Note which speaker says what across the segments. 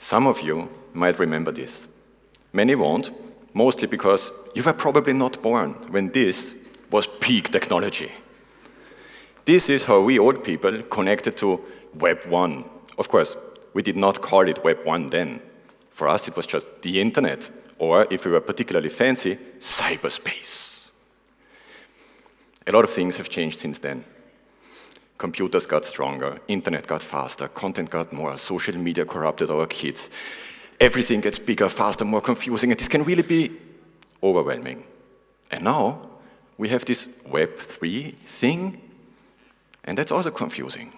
Speaker 1: Some of you might remember this. Many won't, mostly because you were probably not born when this was peak technology. This is how we old people connected to Web 1. Of course, we did not call it Web 1 then. For us, it was just the internet, or if we were particularly fancy, cyberspace. A lot of things have changed since then. Computers got stronger, internet got faster, content got more, social media corrupted our kids. Everything gets bigger, faster, more confusing, and this can really be overwhelming. And now, we have this Web3 thing, and that's also confusing.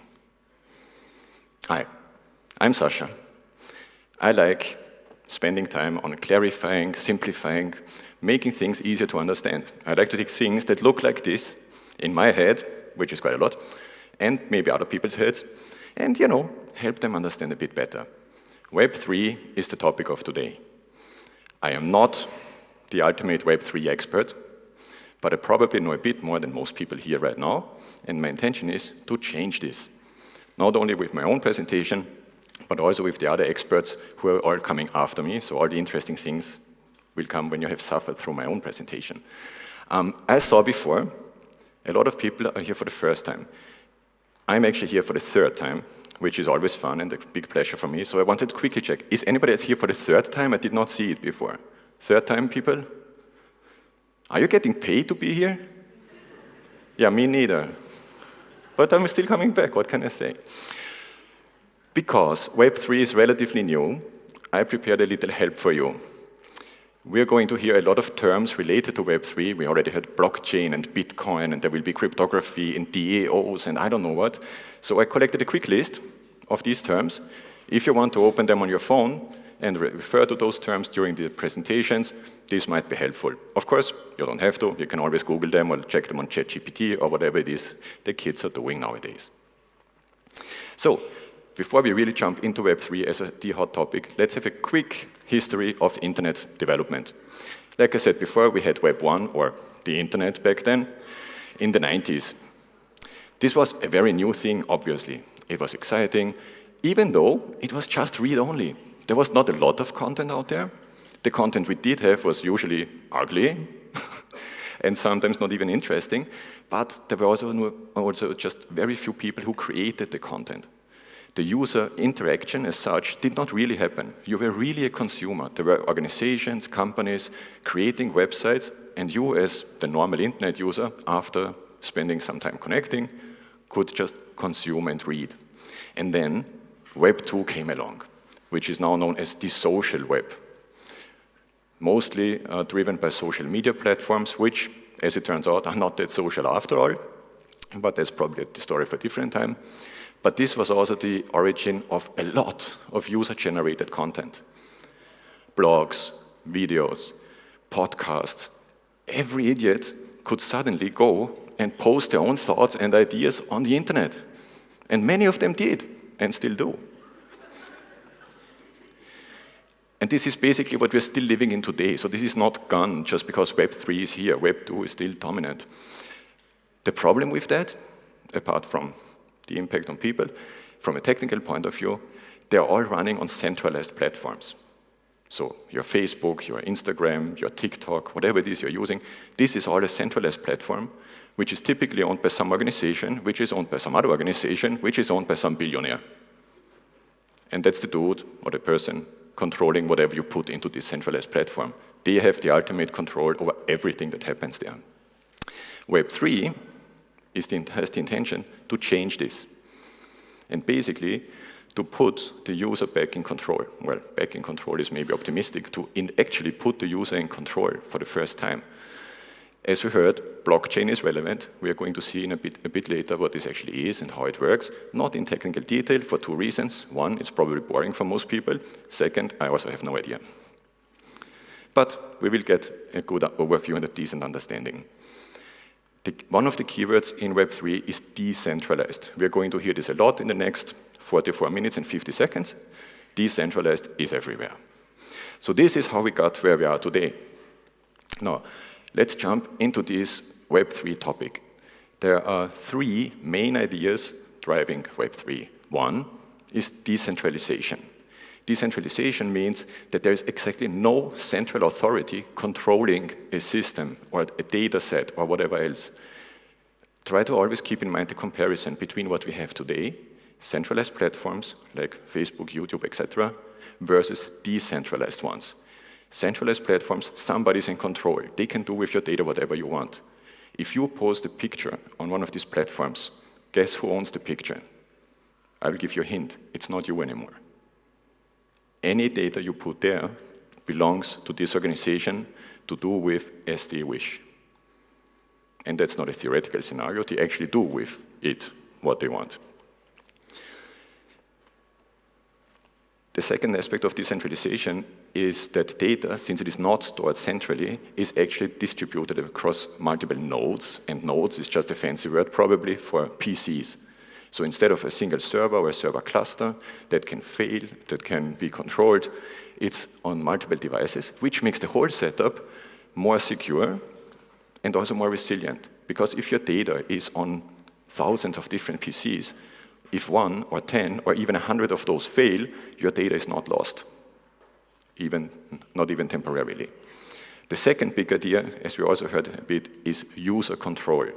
Speaker 1: Hi, I'm Sascha. I like spending time on clarifying, simplifying, making things easier to understand. I like to take things that look like this in my head, which is quite a lot, and maybe other people's heads, and, help them understand a bit better. Web3 is the topic of today. I am not the ultimate Web3 expert, but I probably know a bit more than most people here right now, and my intention is to change this. Not only with my own presentation, but also with the other experts who are all coming after me, so all the interesting things will come when you have suffered through my own presentation. As saw before, a lot of people are here for the first time. I'm actually here for the third time, which is always fun and a big pleasure for me. So I wanted to quickly check, is anybody else here for the third time? I did not see it before. Third time, people? Are you getting paid to be here? Yeah, me neither. But I'm still coming back, what can I say? Because Web3 is relatively new, I prepared a little help for you. We're going to hear a lot of terms related to Web3. We already had blockchain and Bitcoin, and there will be cryptography and DAOs and I don't know what. So I collected a quick list of these terms. If you want to open them on your phone and refer to those terms during the presentations, this might be helpful. Of course, you don't have to. You can always Google them or check them on ChatGPT or whatever it is the kids are doing nowadays. So, before we really jump into Web3 as the hot topic, let's have a quick history of internet development. Like I said before, we had Web 1, or the internet back then, in the 90s. This was a very new thing, obviously. It was exciting, even though it was just read-only. There was not a lot of content out there. The content we did have was usually ugly, and sometimes not even interesting, but there were also just very few people who created the content. The user interaction as such did not really happen. You were really a consumer. There were organizations, companies creating websites, and you as the normal internet user, after spending some time connecting, could just consume and read. And then Web 2 came along, which is now known as the social web. Mostly driven by social media platforms, which, as it turns out, are not that social after all, but that's probably the story for a different time. But this was also the origin of a lot of user-generated content. Blogs, videos, podcasts. Every idiot could suddenly go and post their own thoughts and ideas on the internet. And many of them did, and still do. And this is basically what we're still living in today. So this is not gone just because Web 3 is here. Web 2 is still dominant. The problem with that, apart from the impact on people, from a technical point of view, they're all running on centralized platforms. So your Facebook, your Instagram, your TikTok, whatever it is you're using, this is all a centralized platform, which is typically owned by some organization, which is owned by some other organization, which is owned by some billionaire. And that's the dude or the person controlling whatever you put into this centralized platform. They have the ultimate control over everything that happens there. Web 3 has the intention to change this. And basically, to put the user back in control. Well, back in control is maybe optimistic, to actually put the user in control for the first time. As we heard, blockchain is relevant. We are going to see in a bit later what this actually is and how it works. Not in technical detail for two reasons. One, it's probably boring for most people. Second, I also have no idea. But we will get a good overview and a decent understanding. One of the keywords in Web3 is decentralized. We are going to hear this a lot in the next 44 minutes and 50 seconds. Decentralized is everywhere. So this is how we got where we are today. Now, let's jump into this Web3 topic. There are three main ideas driving Web3. One is decentralization. Decentralization means that there is exactly no central authority controlling a system or a data set or whatever else. Try to always keep in mind the comparison between what we have today, centralized platforms like Facebook, YouTube, etc., versus decentralized ones. Centralized platforms, somebody's in control. They can do with your data whatever you want. If you post a picture on one of these platforms, guess who owns the picture? I will give you a hint. It's not you anymore. Any data you put there belongs to this organization to do with as they wish. And that's not a theoretical scenario. They actually do with it what they want. The second aspect of decentralization is that data, since it is not stored centrally, is actually distributed across multiple nodes, and nodes is just a fancy word probably for PCs. So instead of a single server or a server cluster that can fail, that can be controlled, it's on multiple devices, which makes the whole setup more secure and also more resilient. Because if your data is on thousands of different PCs, if 1 or 10 or even 100 of those fail, your data is not lost, not even temporarily. The second big idea, as we also heard a bit, is user control,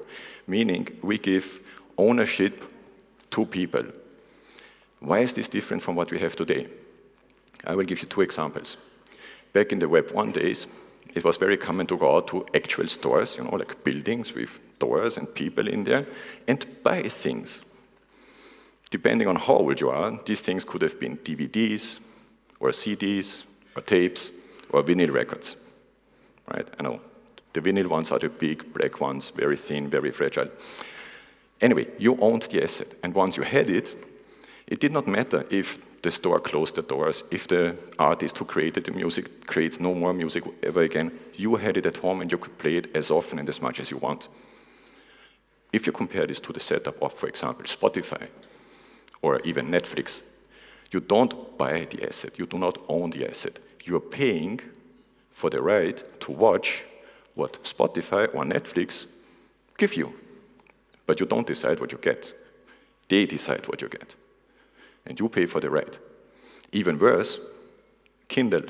Speaker 1: meaning we give ownership to people. Why is this different from what we have today? I will give you two examples. Back in the Web 1 days, it was very common to go out to actual stores, like buildings with doors and people in there, and buy things. Depending on how old you are, these things could have been DVDs, or CDs, or tapes, or vinyl records. Right? I know, the vinyl ones are the big black ones, very thin, very fragile. Anyway, you owned the asset, and once you had it, it did not matter if the store closed the doors, if the artist who created the music creates no more music ever again. You had it at home and you could play it as often and as much as you want. If you compare this to the setup of, for example, Spotify or even Netflix, you don't buy the asset, you do not own the asset. You are paying for the right to watch what Spotify or Netflix give you. But you don't decide what you get. They decide what you get. And you pay for the right. Even worse, Kindle.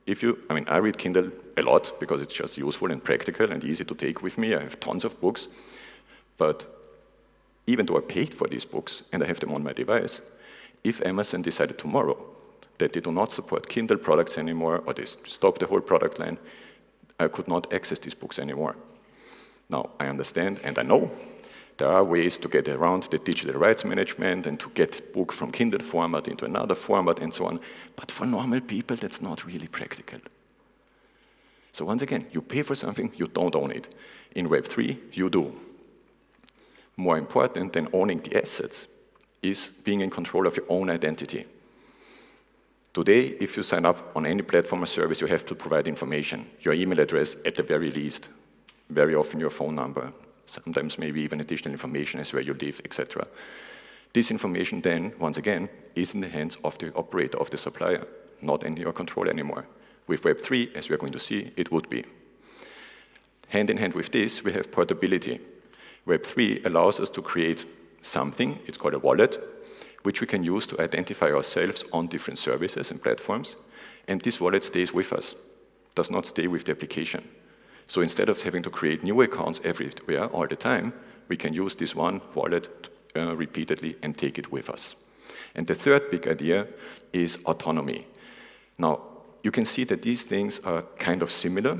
Speaker 1: I read Kindle a lot because it's just useful and practical and easy to take with me. I have tons of books. But even though I paid for these books and I have them on my device, if Amazon decided tomorrow that they do not support Kindle products anymore or they stop the whole product line, I could not access these books anymore. Now, I understand and I know there are ways to get around the digital rights management and to get book from Kindle format into another format and so on. But for normal people, that's not really practical. So once again, you pay for something, you don't own it. In Web3, you do. More important than owning the assets is being in control of your own identity. Today, if you sign up on any platform or service, you have to provide information, your email address at the very least, very often your phone number, sometimes maybe even additional information as where you live, etc. This information then, once again, is in the hands of the operator, of the supplier, not in your control anymore. With Web3, as we're going to see, it would be. Hand in hand with this, we have portability. Web3 allows us to create something, it's called a wallet, which we can use to identify ourselves on different services and platforms, and this wallet stays with us, does not stay with the application. So instead of having to create new accounts everywhere all the time, we can use this one wallet repeatedly and take it with us. And the third big idea is autonomy. Now, you can see that these things are kind of similar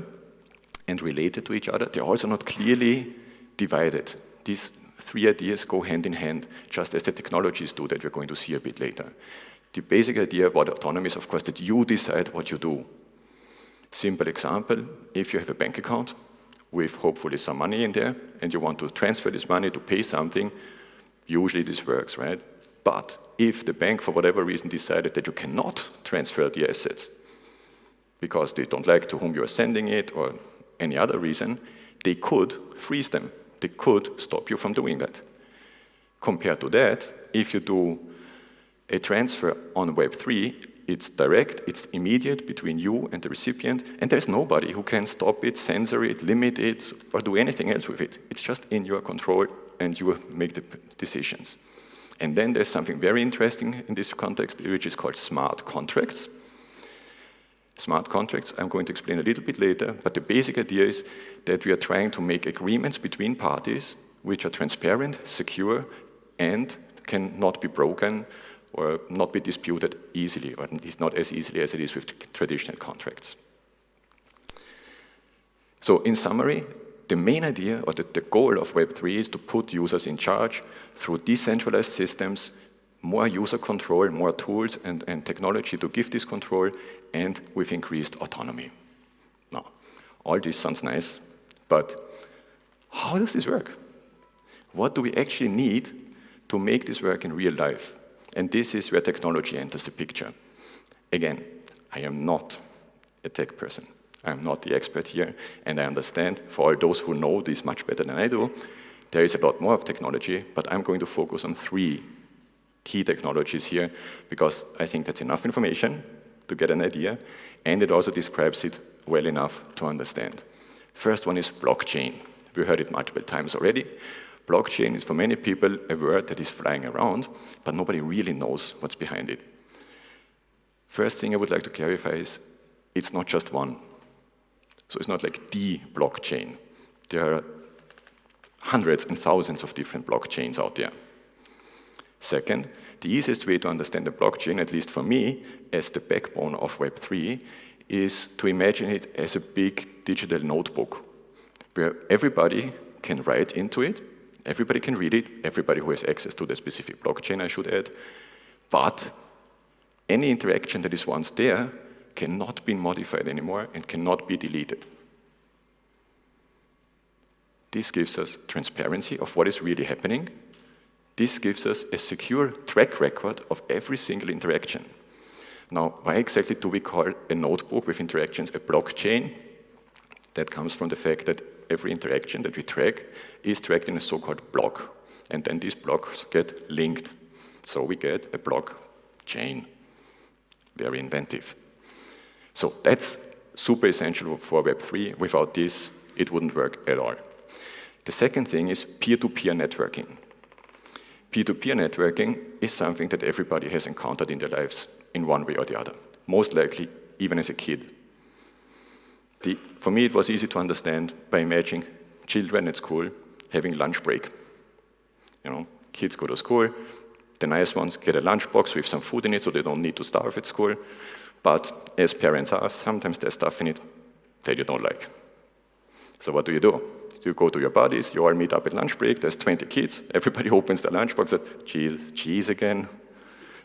Speaker 1: and related to each other. They're also not clearly divided. These three ideas go hand in hand, just as the technologies do that we're going to see a bit later. The basic idea about autonomy is, of course, that you decide what you do. Simple example, if you have a bank account with hopefully some money in there and you want to transfer this money to pay something, usually this works, right? But if the bank, for whatever reason, decided that you cannot transfer the assets, because they don't like to whom you are sending it or any other reason, they could freeze them. They could stop you from doing that. Compared to that, if you do a transfer on Web3, it's direct, it's immediate between you and the recipient, and there's nobody who can stop it, censor it, limit it, or do anything else with it. It's just in your control, and you make the decisions. And then there's something very interesting in this context, which is called smart contracts. Smart contracts, I'm going to explain a little bit later, but the basic idea is that we are trying to make agreements between parties which are transparent, secure, and cannot be broken or not be disputed easily, or at least not as easily as it is with traditional contracts. So in summary, the main idea or the goal of Web3 is to put users in charge through decentralized systems, more user control, more tools and technology to give this control, and with increased autonomy. Now, all this sounds nice, but how does this work? What do we actually need to make this work in real life? And this is where technology enters the picture. Again, I am not a tech person. I am not the expert here, and I understand, for all those who know this much better than I do, there is a lot more of technology, but I'm going to focus on 3 key technologies here, because I think that's enough information to get an idea, and it also describes it well enough to understand. First one is blockchain. We heard it multiple times already. Blockchain is for many people a word that is flying around, but nobody really knows what's behind it. First thing I would like to clarify is it's not just one. So it's not like the blockchain. There are hundreds and thousands of different blockchains out there. Second, the easiest way to understand the blockchain, at least for me, as the backbone of Web3, is to imagine it as a big digital notebook, where everybody can write into it, everybody can read it, everybody who has access to the specific blockchain, I should add, but any interaction that is once there cannot be modified anymore and cannot be deleted. This gives us transparency of what is really happening. This gives us a secure track record of every single interaction. Now, why exactly do we call a notebook with interactions a blockchain? That comes from the fact that every interaction that we track is tracked in a so-called block, and then these blocks get linked. So we get a blockchain. Very inventive. So that's super essential for Web3. Without this, it wouldn't work at all. The second thing is peer-to-peer networking. Peer-to-peer networking is something that everybody has encountered in their lives in one way or the other, most likely even as a kid. For me, it was easy to understand by imagining children at school having lunch break. You know, kids go to school, the nice ones get a lunchbox with some food in it so they don't need to starve at school. But as parents are, sometimes there's stuff in it that you don't like. So what do? You go to your buddies, you all meet up at lunch break, there's 20 kids, everybody opens their lunchbox and, cheese again?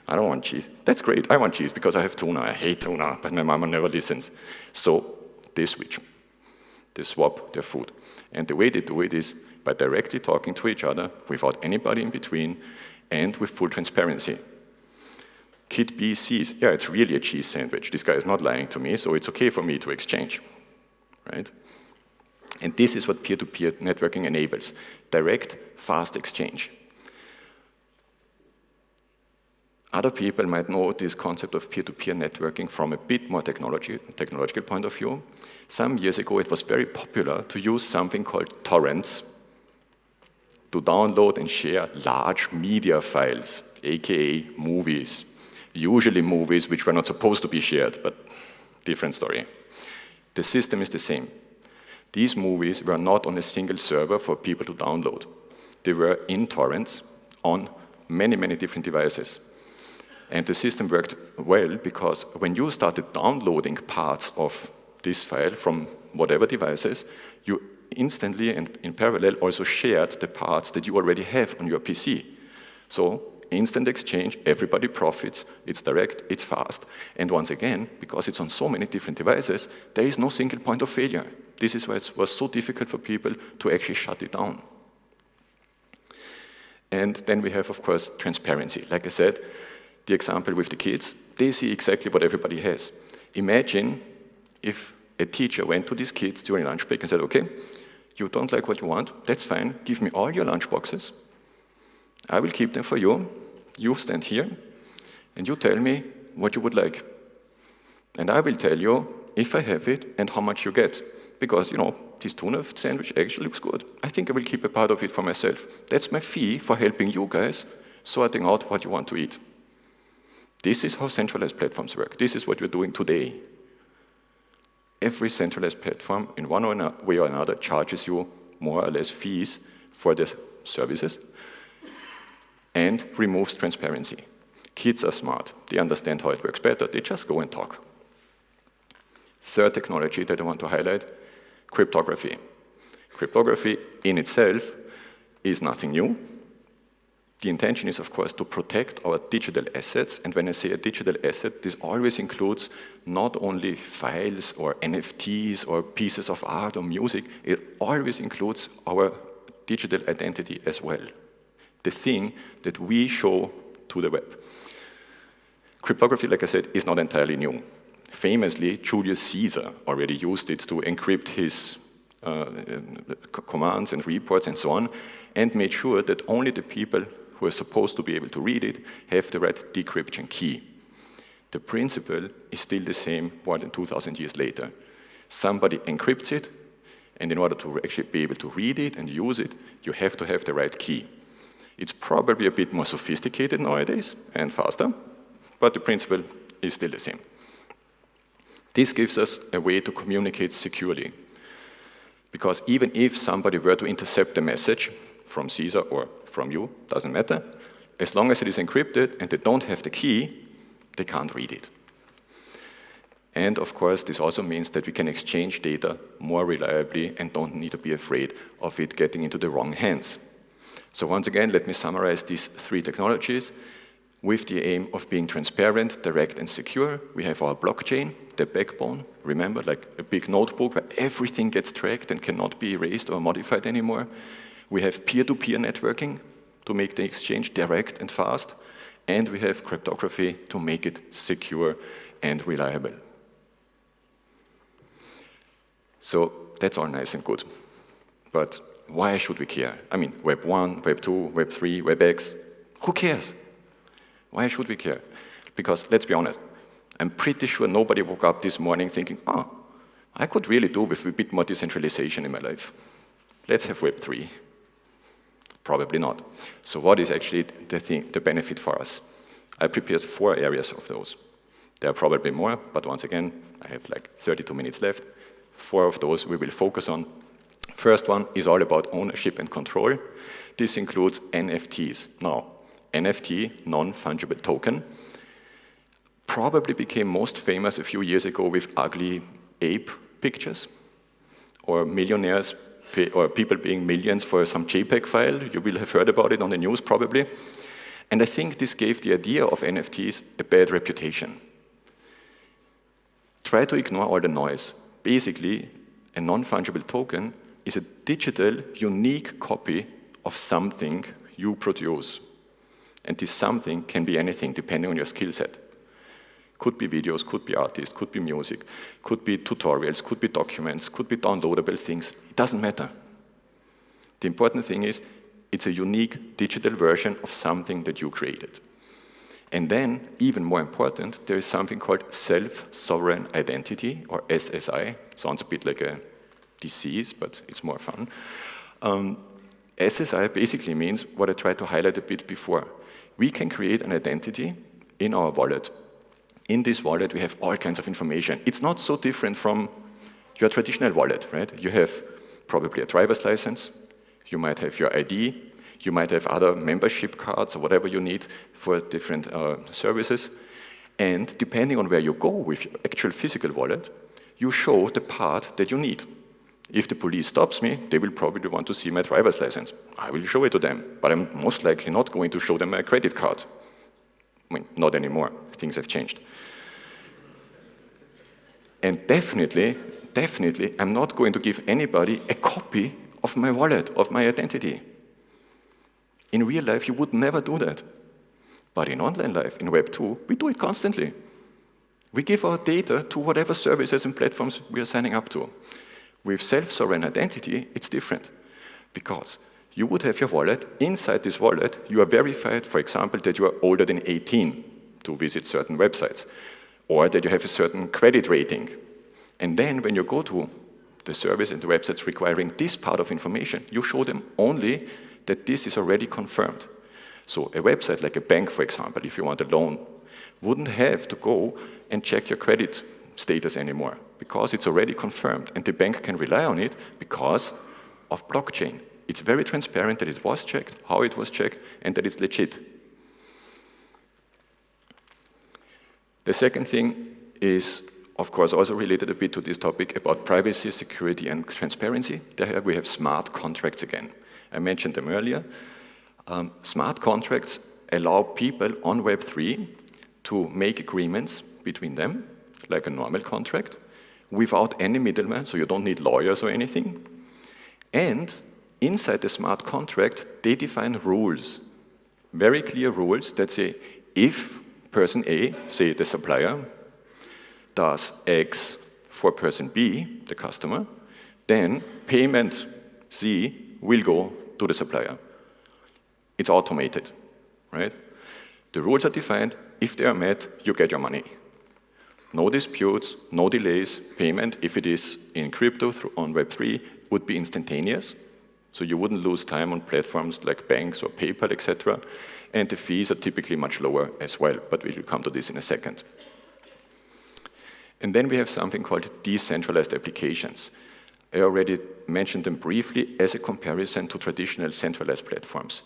Speaker 1: I don't want cheese. That's great, I want cheese because I have tuna. I hate tuna, but my mama never listens. So they switch. They swap their food. And the way they do it is by directly talking to each other without anybody in between and with full transparency. Kid B sees, yeah, it's really a cheese sandwich. This guy is not lying to me, so it's okay for me to exchange, right? And this is what peer-to-peer networking enables, direct, fast exchange. Other people might know this concept of peer-to-peer networking from a bit more technological point of view. Some years ago, it was very popular to use something called torrents to download and share large media files, aka movies. Usually movies which were not supposed to be shared, but different story. The system is the same. These movies were not on a single server for people to download. They were in torrents on many, many different devices. And the system worked well because when you started downloading parts of this file from whatever devices, you instantly and in parallel also shared the parts that you already have on your PC. So instant exchange, everybody profits, it's direct, it's fast. And once again, because it's on so many different devices, there is no single point of failure. This is why it was so difficult for people to actually shut it down. And then we have, of course, transparency. Like I said, the example with the kids, they see exactly what everybody has. Imagine if a teacher went to these kids during lunch break and said, okay, you don't like what you want, that's fine, give me all your lunch boxes. I will keep them for you. You stand here, and you tell me what you would like. And I will tell you if I have it and how much you get. Because, this tuna sandwich actually looks good. I think I will keep a part of it for myself. That's my fee for helping you guys sorting out what you want to eat. This is how centralized platforms work. This is what we're doing today. Every centralized platform, in one way or another, charges you more or less fees for the services and removes transparency. Kids are smart. They understand how it works better. They just go and talk. Third technology that I want to highlight, cryptography. Cryptography in itself is nothing new. The intention is, of course, to protect our digital assets. And when I say a digital asset, this always includes not only files or NFTs or pieces of art or music, it always includes our digital identity as well. The thing that we show to the web. Cryptography, like I said, is not entirely new. Famously, Julius Caesar already used it to encrypt his commands and reports and so on, and made sure that only the people who are supposed to be able to read it have the right decryption key. The principle is still the same more than 2,000 years later. Somebody encrypts it, and in order to actually be able to read it and use it, you have to have the right key. It's probably a bit more sophisticated nowadays and faster, but the principle is still the same. This gives us a way to communicate securely. Because even if somebody were to intercept a message from Caesar or from you, doesn't matter, as long as it is encrypted and they don't have the key, they can't read it. And of course, this also means that we can exchange data more reliably and don't need to be afraid of it getting into the wrong hands. So once again, let me summarize these three technologies. With the aim of being transparent, direct, and secure, we have our blockchain, the backbone. Remember, like a big notebook where everything gets tracked and cannot be erased or modified anymore. We have peer-to-peer networking to make the exchange direct and fast. And we have cryptography to make it secure and reliable. So that's all nice and good. But why should we care? I mean, Web 1, Web 2, Web 3, Web X, who cares? Why should we care? Because, let's be honest, I'm pretty sure nobody woke up this morning thinking, I could really do with a bit more decentralization in my life. Let's have Web 3. Probably not. So what is actually the benefit for us? I prepared 4 areas of those. There are probably more, but once again, I have like 32 minutes left. 4 of those we will focus on. First one is all about ownership and control. This includes NFTs. Now, NFT, non-fungible token, probably became most famous a few years ago with ugly ape pictures, or millionaires, or people paying millions for some JPEG file. You will have heard about it on the news probably. And I think this gave the idea of NFTs a bad reputation. Try to ignore all the noise. Basically, a non-fungible token is a digital, unique copy of something you produce. And this something can be anything, depending on your skill set. Could be videos, could be artists, could be music, could be tutorials, could be documents, could be downloadable things. It doesn't matter. The important thing is, it's a unique digital version of something that you created. And then, even more important, there is something called self-sovereign identity, or SSI. Sounds a bit like a disease, but it's more fun. SSI basically means what I tried to highlight a bit before. We can create an identity in our wallet. In this wallet, we have all kinds of information. It's not so different from your traditional wallet, right? You have probably a driver's license. You might have your ID. You might have other membership cards or whatever you need for different services. And depending on where you go with your actual physical wallet, you show the part that you need. If the police stops me, they will probably want to see my driver's license. I will show it to them, but I'm most likely not going to show them my credit card. I mean, not anymore. Things have changed. And definitely, I'm not going to give anybody a copy of my wallet, of my identity. In real life, you would never do that. But in online life, in Web 2, we do it constantly. We give our data to whatever services and platforms we are signing up to. With self-sovereign identity, it's different. Because you would have your wallet. Inside this wallet, you are verified, for example, that you are older than 18 to visit certain websites, or that you have a certain credit rating. And then when you go to the service and the websites requiring this part of information, you show them only that this is already confirmed. So a website like a bank, for example, if you want a loan, wouldn't have to go and check your credit status anymore, because it's already confirmed, and the bank can rely on it because of blockchain. It's very transparent that it was checked, how it was checked, and that it's legit. The second thing is, of course, also related a bit to this topic about privacy, security, and transparency. There we have smart contracts again. I mentioned them earlier. Smart contracts allow people on Web3 to make agreements between them, like a normal contract, without any middleman, so you don't need lawyers or anything. And inside the smart contract, they define rules, very clear rules that say, if person A, say the supplier, does X for person B, the customer, then payment Z will go to the supplier. It's automated, right? The rules are defined. If they are met, you get your money. No disputes, no delays. Payment, if it is in crypto on Web3, would be instantaneous. So you wouldn't lose time on platforms like banks or PayPal, etc. And the fees are typically much lower as well, but we will come to this in a second. And then we have something called decentralized applications. I already mentioned them briefly as a comparison to traditional centralized platforms.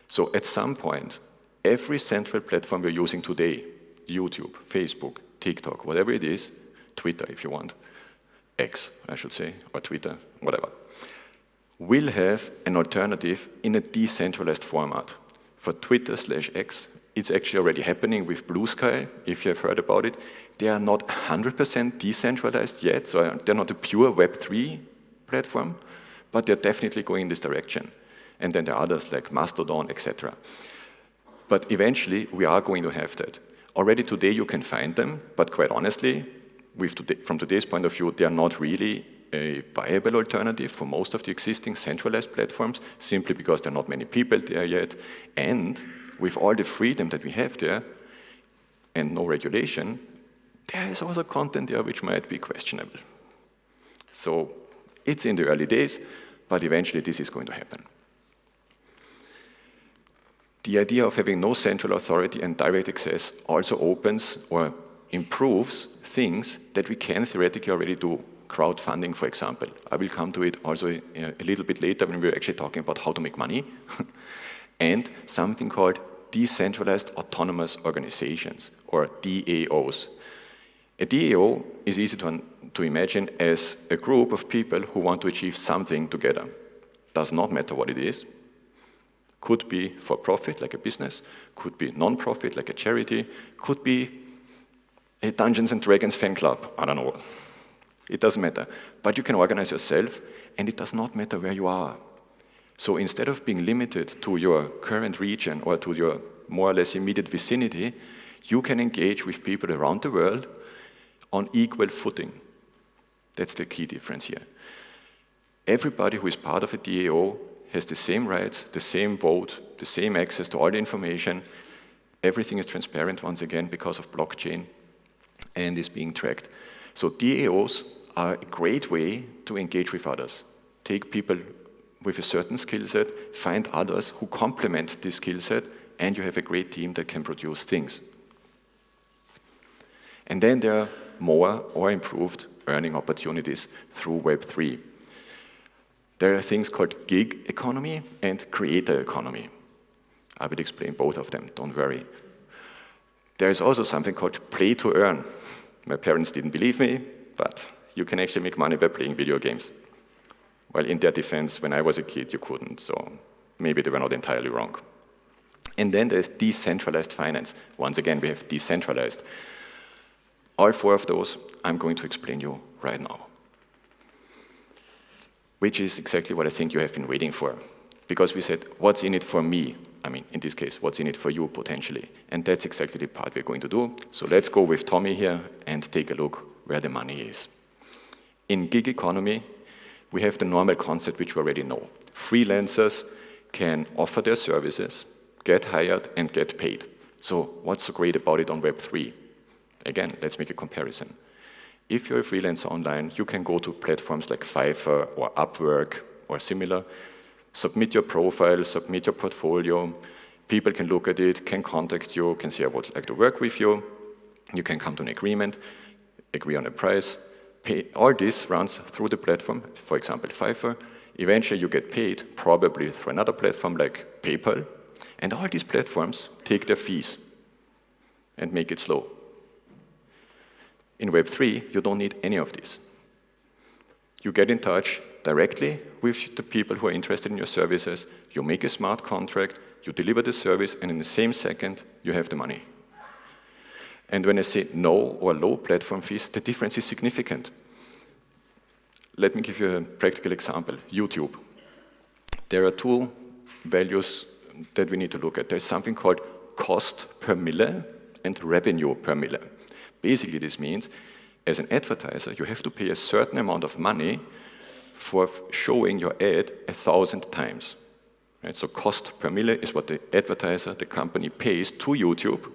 Speaker 1: So at some point, every central platform we're using today, YouTube, Facebook, TikTok, whatever it is, Twitter if you want, X, I should say, or Twitter, whatever, will have an alternative in a decentralized format. For Twitter/X, it's actually already happening with Blue Sky, if you've heard about it. They are not 100% decentralized yet, so they're not a pure Web3 platform, but they're definitely going in this direction. And then there are others like Mastodon, etc. But eventually, we are going to have that. Already today, you can find them, but quite honestly, from today's point of view, they are not really a viable alternative for most of the existing centralized platforms, simply because there are not many people there yet. And with all the freedom that we have there, and no regulation, there is also content there which might be questionable. So it's in the early days, but eventually this is going to happen. The idea of having no central authority and direct access also opens or improves things that we can theoretically already do. Crowdfunding, for example. I will come to it also a little bit later when we're actually talking about how to make money. And something called decentralized autonomous organizations, or DAOs. A DAO is easy to imagine as a group of people who want to achieve something together. Does not matter what it is. Could be for profit, like a business, could be non-profit, like a charity, could be a Dungeons and Dragons fan club, I don't know. It doesn't matter. But you can organize yourself, and it does not matter where you are. So instead of being limited to your current region or to your more or less immediate vicinity, you can engage with people around the world on equal footing. That's the key difference here. Everybody who is part of a DAO has the same rights, the same vote, the same access to all the information. Everything is transparent once again because of blockchain and is being tracked. So DAOs are a great way to engage with others. Take people with a certain skill set, find others who complement this skill set, and you have a great team that can produce things. And then there are more or improved earning opportunities through Web3. There are things called gig economy and creator economy. I will explain both of them, don't worry. There is also something called play to earn. My parents didn't believe me, but you can actually make money by playing video games. Well, in their defense, when I was a kid, you couldn't, so maybe they were not entirely wrong. And then there's decentralized finance. Once again, we have decentralized. All four of those I'm going to explain you right now, which is exactly what I think you have been waiting for. Because we said, what's in it for me? I mean, in this case, what's in it for you potentially. And that's exactly the part we're going to do. So let's go with Tommy here and take a look where the money is. In gig economy, we have the normal concept which we already know. Freelancers can offer their services, get hired, and get paid. So what's so great about it on Web3? Again, let's make a comparison. If you're a freelancer online, you can go to platforms like Fiverr or Upwork or similar, submit your profile, submit your portfolio, people can look at it, can contact you, can say I would like to work with you, you can come to an agreement, agree on a price, pay. All this runs through the platform, for example Fiverr. Eventually you get paid, probably through another platform like PayPal, and all these platforms take their fees and make it slow. In Web3, you don't need any of this. You get in touch directly with the people who are interested in your services, you make a smart contract, you deliver the service, and in the same second, you have the money. And when I say no or low platform fees, the difference is significant. Let me give you a practical example, YouTube. There are two values that we need to look at. There's something called cost per mille and revenue per mille. Basically, this means, as an advertiser, you have to pay a certain amount of money for showing your ad 1,000 times. Right? So cost per mille is what the advertiser, the company, pays to YouTube,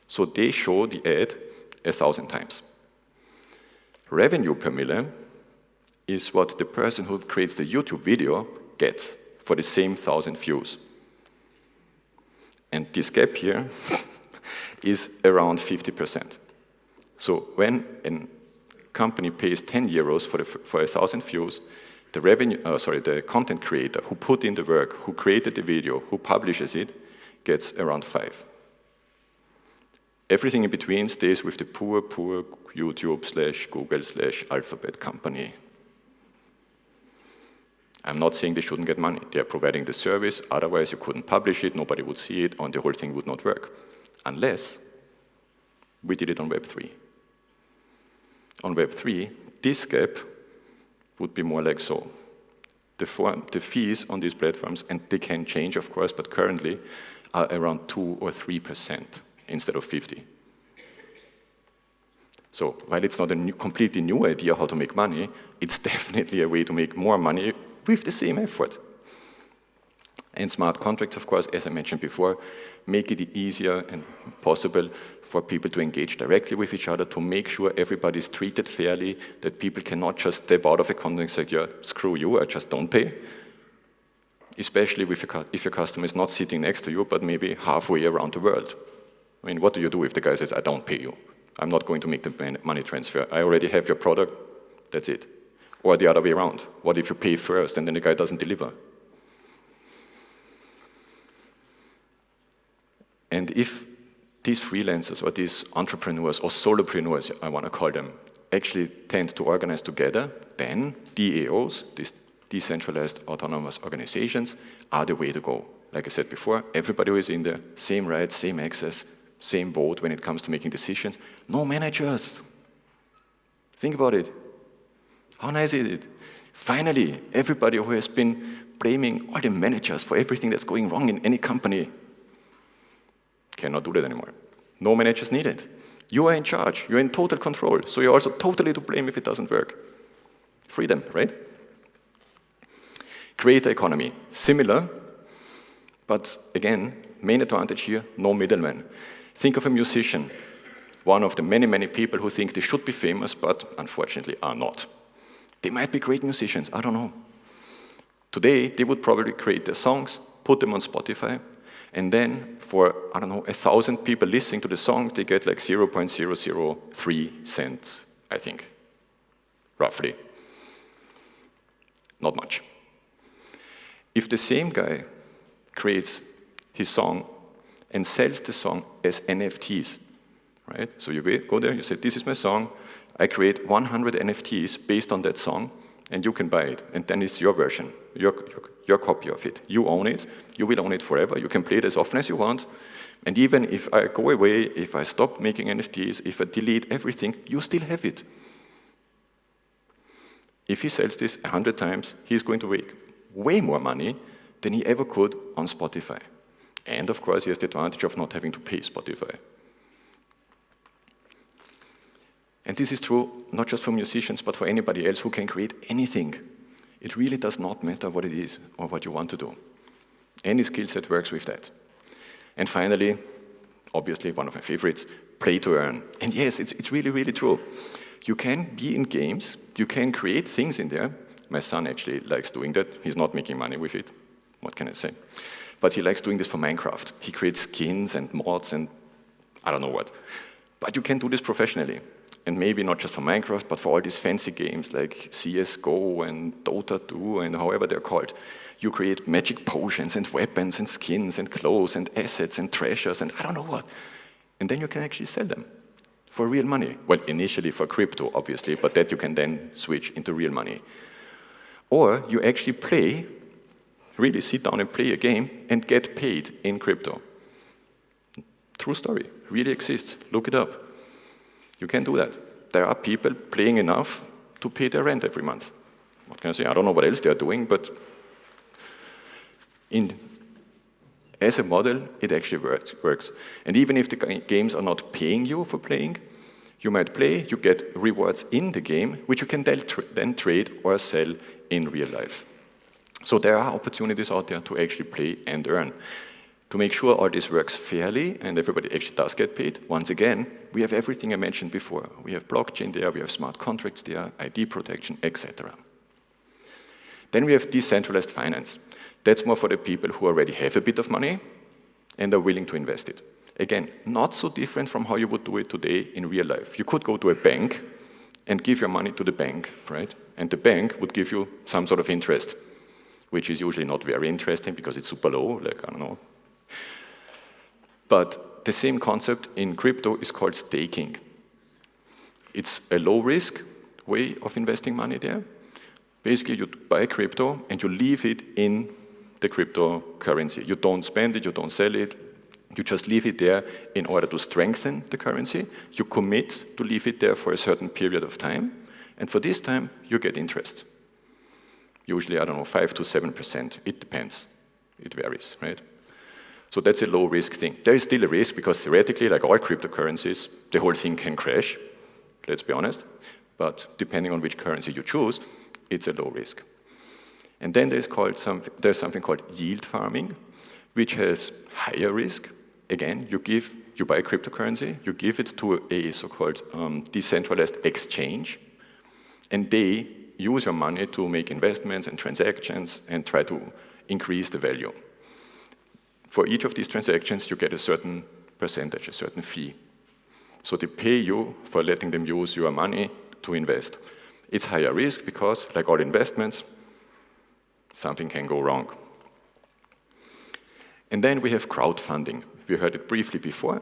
Speaker 1: so they show the ad 1,000 times. Revenue per mille is what the person who creates the YouTube video gets for the same 1,000 views. And this gap here is around 50%. So when a company pays 10 euros for 1,000 views, the content creator who put in the work, who created the video, who publishes it, gets around 5. Everything in between stays with the poor YouTube / Google / Alphabet company. I'm not saying they shouldn't get money. They're providing the service, otherwise you couldn't publish it, nobody would see it, and the whole thing would not work. Unless we did it on Web3. On Web3, this gap would be more like so. The fees on these platforms, and they can change of course, but currently are around 2 or 3% instead of 50. So while it's not a completely new idea how to make money, it's definitely a way to make more money with the same effort. And smart contracts, of course, as I mentioned before, make it easier and possible for people to engage directly with each other, to make sure everybody is treated fairly, that people cannot just step out of a contract and say, yeah, screw you, I just don't pay. Especially if your customer is not sitting next to you, but maybe halfway around the world. I mean, what do you do if the guy says, I don't pay you? I'm not going to make the money transfer. I already have your product, that's it. Or the other way around. What if you pay first and then the guy doesn't deliver? And if these freelancers or these entrepreneurs or solopreneurs, I want to call them, actually tend to organize together, then DAOs, these decentralized autonomous organizations, are the way to go. Like I said before, everybody who is in there, same rights, same access, same vote when it comes to making decisions. No managers. Think about it. How nice is it? Finally, everybody who has been blaming all the managers for everything that's going wrong in any company cannot do that anymore. No managers needed. You are in charge. You're in total control. So you're also totally to blame if it doesn't work. Freedom, right? Creator economy. Similar, but again, main advantage here, no middleman. Think of a musician, one of the many, many people who think they should be famous, but unfortunately are not. They might be great musicians, I don't know. Today, they would probably create their songs, put them on Spotify, and then for, I don't know, 1,000 people listening to the song, they get like 0.003 cents, I think, roughly. Not much. If the same guy creates his song and sells the song as NFTs, right? So you go there, you say, this is my song, I create 100 NFTs based on that song, and you can buy it. And then it's your version, your copy of it. You own it, you will own it forever, you can play it as often as you want, and even if I go away, if I stop making NFTs, if I delete everything, you still have it. If he sells this 100 times, he's going to make way more money than he ever could on Spotify. And of course, he has the advantage of not having to pay Spotify. And this is true not just for musicians, but for anybody else who can create anything. It really does not matter what it is or what you want to do. Any skill set works with that. And finally, obviously one of my favorites, play to earn. And yes, it's really, really true. You can be in games, you can create things in there. My son actually likes doing that. He's not making money with it. What can I say? But he likes doing this for Minecraft. He creates skins and mods and I don't know what. But you can do this professionally. And maybe not just for Minecraft, but for all these fancy games like CSGO and Dota 2 and however they're called. You create magic potions and weapons and skins and clothes and assets and treasures and I don't know what. And then you can actually sell them for real money. Well, initially for crypto, obviously, but that you can then switch into real money. Or you actually play, really sit down and play a game and get paid in crypto. True story, really exists, look it up. You can do that. There are people playing enough to pay their rent every month. What can I say? I don't know what else they're doing, but as a model, it actually works. And even if the games are not paying you for playing, you might play, you get rewards in the game, which you can then trade or sell in real life. So there are opportunities out there to actually play and earn. To make sure all this works fairly and everybody actually does get paid, once again, we have everything I mentioned before. We have blockchain there, we have smart contracts there, ID protection, etc. Then we have decentralized finance. That's more for the people who already have a bit of money and are willing to invest it. Again, not so different from how you would do it today in real life. You could go to a bank and give your money to the bank, right? And the bank would give you some sort of interest, which is usually not very interesting because it's super low, like, I don't know. But the same concept in crypto is called staking. It's a low-risk way of investing money there. Basically, you buy crypto and you leave it in the cryptocurrency. You don't spend it, you don't sell it, you just leave it there in order to strengthen the currency. You commit to leave it there for a certain period of time, and for this time, you get interest. Usually, I don't know, 5 to 7%. It depends. It varies, right? So that's a low-risk thing. There is still a risk because theoretically, like all cryptocurrencies, the whole thing can crash, let's be honest. But depending on which currency you choose, it's a low risk. And then there's something called yield farming, which has higher risk. Again, you buy a cryptocurrency, you give it to a so-called decentralized exchange, and they use your money to make investments and transactions and try to increase the value. For each of these transactions, you get a certain percentage, a certain fee. So they pay you for letting them use your money to invest. It's higher risk because, like all investments, something can go wrong. And then we have crowdfunding. We heard it briefly before.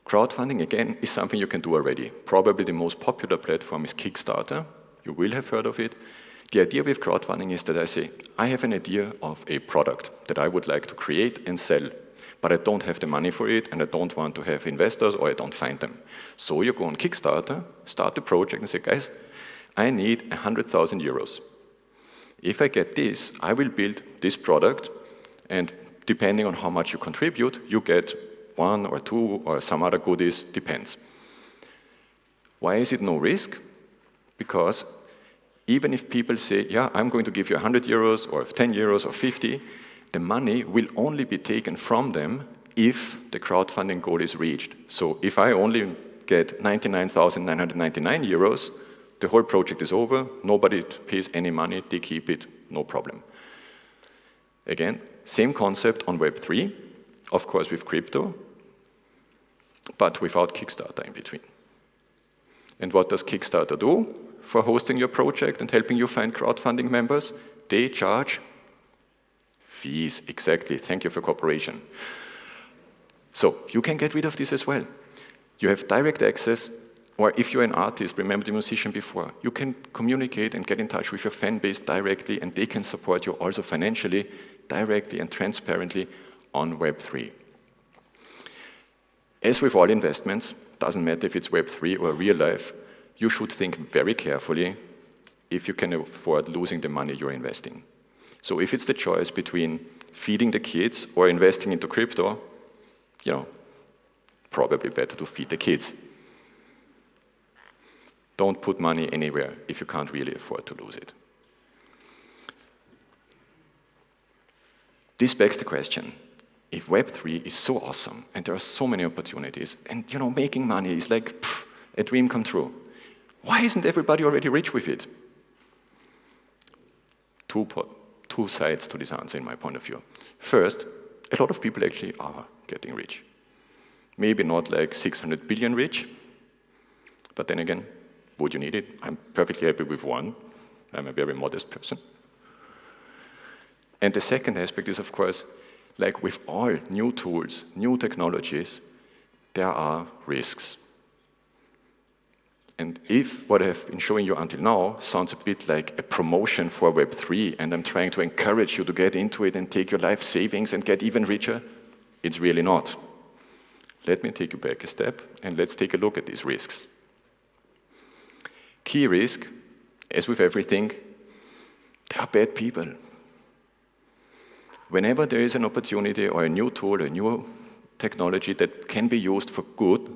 Speaker 1: Crowdfunding, again, is something you can do already. Probably the most popular platform is Kickstarter. You will have heard of it. The idea with crowdfunding is that I say, I have an idea of a product that I would like to create and sell, but I don't have the money for it, and I don't want to have investors, or I don't find them. So you go on Kickstarter, start the project, and say, guys, I need 100,000 euros. If I get this, I will build this product, and depending on how much you contribute, you get 1 or 2 or some other goodies, depends. Why is it no risk? Because even if people say, yeah, I'm going to give you 100 euros or 10 euros or 50, the money will only be taken from them if the crowdfunding goal is reached. So if I only get 99,999 euros, the whole project is over, nobody pays any money, they keep it, no problem. Again, same concept on Web3, of course with crypto, but without Kickstarter in between. And what does Kickstarter do for hosting your project and helping you find crowdfunding members? They charge fees, exactly, thank you for cooperation. So you can get rid of this as well. You have direct access, or if you're an artist, remember the musician before, you can communicate and get in touch with your fan base directly, and they can support you also financially, directly and transparently on Web3. As with all investments, doesn't matter if it's Web3 or real life, you should think very carefully if you can afford losing the money you're investing. So if it's the choice between feeding the kids or investing into crypto, probably better to feed the kids. Don't put money anywhere if you can't really afford to lose it. This begs the question, if Web3 is so awesome and there are so many opportunities and making money is like a dream come true, why isn't everybody already rich with it? Two sides to this answer in my point of view. First, a lot of people actually are getting rich. Maybe not like 600 billion rich, but then again, would you need it? I'm perfectly happy with one. I'm a very modest person. And the second aspect is, of course, like with all new tools, new technologies, there are risks. And if what I've been showing you until now sounds a bit like a promotion for Web3, and I'm trying to encourage you to get into it and take your life savings and get even richer, it's really not. Let me take you back a step, and let's take a look at these risks. Key risk, as with everything, there are bad people. Whenever there is an opportunity or a new tool, a new technology that can be used for good,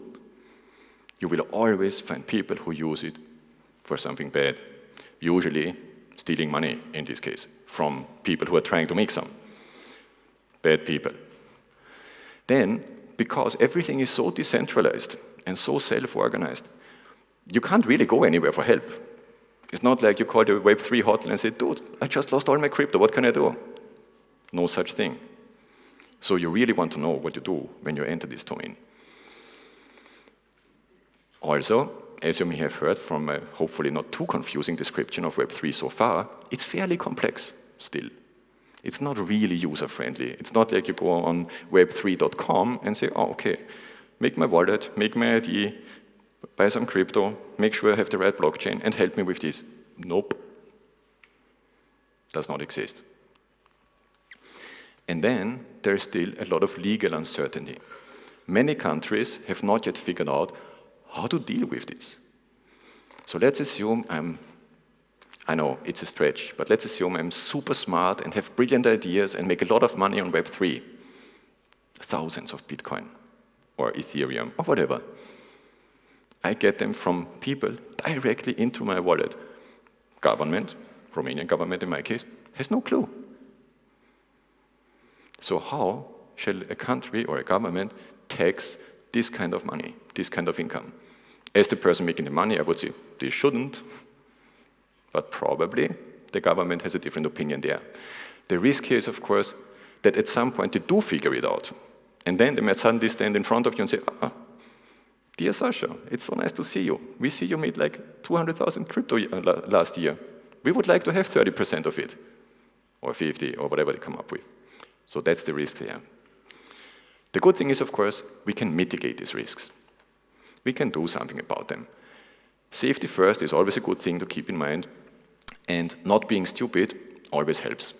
Speaker 1: you will always find people who use it for something bad. Usually stealing money, in this case, from people who are trying to make some. Bad people. Then, because everything is so decentralized and so self-organized, you can't really go anywhere for help. It's not like you call the Web3 hotline and say, dude, I just lost all my crypto, what can I do? No such thing. So you really want to know what to do when you enter this domain. Also, as you may have heard from a hopefully not too confusing description of Web3 so far, it's fairly complex still. It's not really user-friendly. It's not like you go on web3.com and say, oh, okay, make my wallet, make my ID, buy some crypto, make sure I have the right blockchain, and help me with this. Nope. Does not exist. And then there's still a lot of legal uncertainty. Many countries have not yet figured out how to deal with this. So let's assume I know it's a stretch, but let's assume I'm super smart and have brilliant ideas and make a lot of money on Web3. Thousands of Bitcoin or Ethereum or whatever. I get them from people directly into my wallet. Government, Romanian government in my case, has no clue. So how shall a country or a government tax this kind of money, this kind of income? As the person making the money, I would say, they shouldn't, but probably the government has a different opinion there. The risk here is, of course, that at some point they do figure it out, and then they might suddenly stand in front of you and say, dear Sascha, it's so nice to see you. We see you made like 200,000 crypto last year. We would like to have 30% of it, or 50, or whatever they come up with. So that's the risk here. The good thing is, of course, we can mitigate these risks. We can do something about them. Safety first is always a good thing to keep in mind, and not being stupid always helps.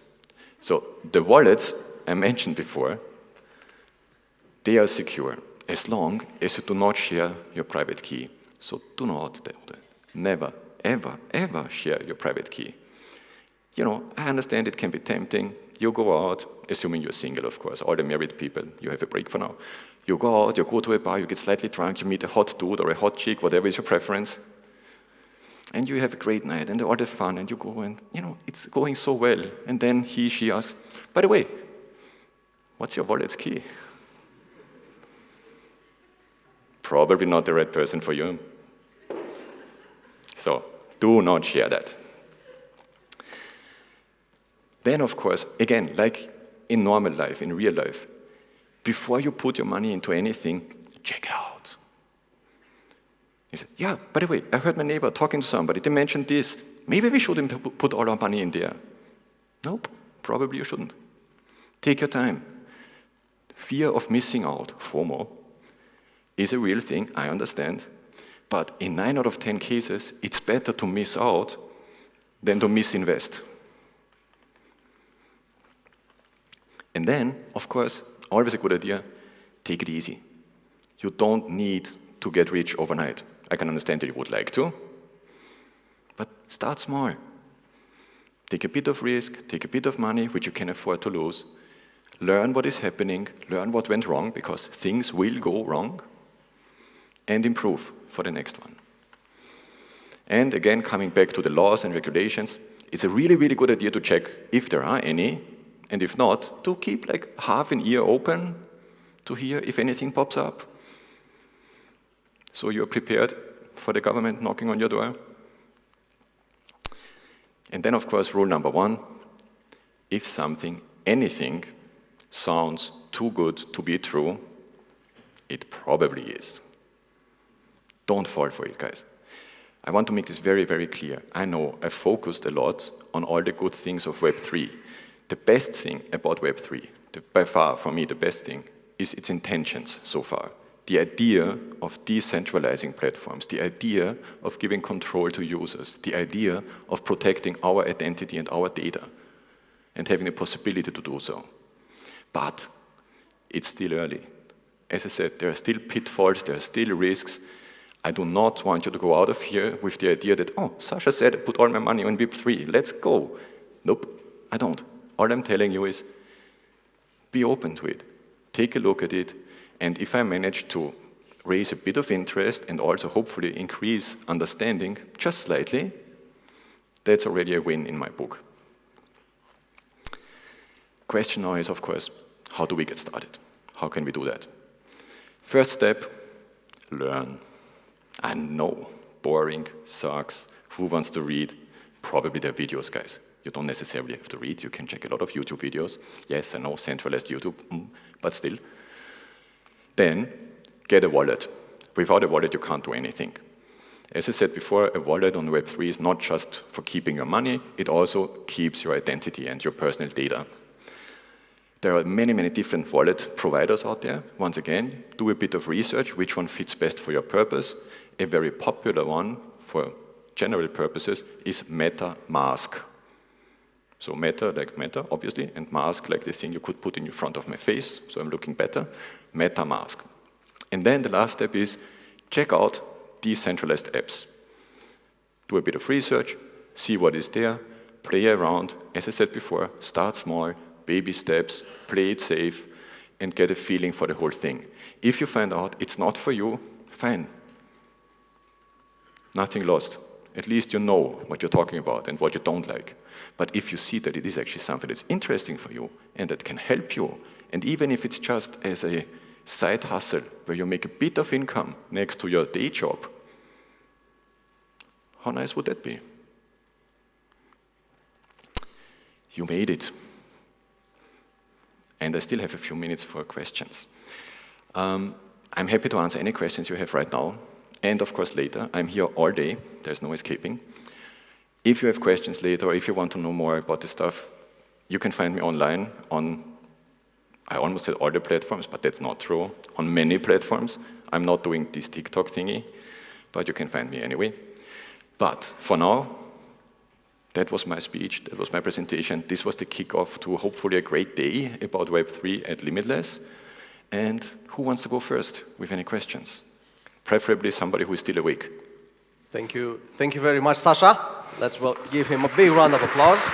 Speaker 1: So the wallets I mentioned before, they are secure as long as you do not share your private key. So do not, never, ever, ever share your private key. I understand it can be tempting. You go out, assuming you're single, of course, all the married people, you have a break for now. You go out, you go to a bar, you get slightly drunk, you meet a hot dude or a hot chick, whatever is your preference, and you have a great night, and all the fun, and you go, and it's going so well. And then she asks, by the way, what's your wallet's key? Probably not the right person for you. So do not share that. Then, of course, again, like in normal life, in real life, before you put your money into anything, check it out. You say, yeah, by the way, I heard my neighbor talking to somebody, they mentioned this. Maybe we shouldn't put all our money in there. Nope, probably you shouldn't. Take your time. Fear of missing out, FOMO, is a real thing, I understand. But in 9 out of 10 cases, it's better to miss out than to misinvest. And then, of course, always a good idea, take it easy. You don't need to get rich overnight. I can understand that you would like to, but start small. Take a bit of risk, take a bit of money, which you can afford to lose. Learn what is happening, learn what went wrong, because things will go wrong, and improve for the next one. And again, coming back to the laws and regulations, it's a really, really good idea to check if there are any, and if not, to keep like half an ear open to hear if anything pops up. So you're prepared for the government knocking on your door. And then, of course, rule number 1, if something, anything, sounds too good to be true, it probably is. Don't fall for it, guys. I want to make this very, very clear. I know I focused a lot on all the good things of Web3. The best thing about Web3, by far for me the best thing, is its intentions so far. The idea of decentralizing platforms, the idea of giving control to users, the idea of protecting our identity and our data, and having the possibility to do so. But it's still early. As I said, there are still pitfalls, there are still risks. I do not want you to go out of here with the idea that, oh, Sascha said I put all my money on Web3, let's go. Nope, I don't. All I'm telling you is, be open to it. Take a look at it, and if I manage to raise a bit of interest and also hopefully increase understanding just slightly, that's already a win in my book. Question now is, of course, how do we get started? How can we do that? First step, learn. I know, boring, sucks, who wants to read? Probably the videos, guys. You don't necessarily have to read, you can check a lot of YouTube videos. Yes, I know, centralized YouTube, but still. Then, get a wallet. Without a wallet, you can't do anything. As I said before, a wallet on Web3 is not just for keeping your money, it also keeps your identity and your personal data. There are many, many different wallet providers out there. Once again, do a bit of research, which one fits best for your purpose. A very popular one for general purposes is MetaMask. So Meta, like Meta, obviously, and mask, like the thing you could put in front of my face, so I'm looking better. MetaMask. And then the last step is check out decentralized apps. Do a bit of research, see what is there, play around. As I said before, start small, baby steps, play it safe, and get a feeling for the whole thing. If you find out it's not for you, fine. Nothing lost. At least you know what you're talking about and what you don't like. But if you see that it is actually something that's interesting for you and that can help you, and even if it's just as a side hustle where you make a bit of income next to your day job, how nice would that be? You made it. And I still have a few minutes for questions. I'm happy to answer any questions you have right now. And of course later, I'm here all day, there's no escaping. If you have questions later, or if you want to know more about this stuff, you can find me online on, I almost said all the platforms, but that's not true, on many platforms. I'm not doing this TikTok thingy, but you can find me anyway. But for now, that was my speech, that was my presentation. This was the kickoff to hopefully a great day about Web3 at Limitless. And who wants to go first with any questions? Preferably somebody who is still awake.
Speaker 2: Thank you very much, Sascha. Let's give him a big round of applause.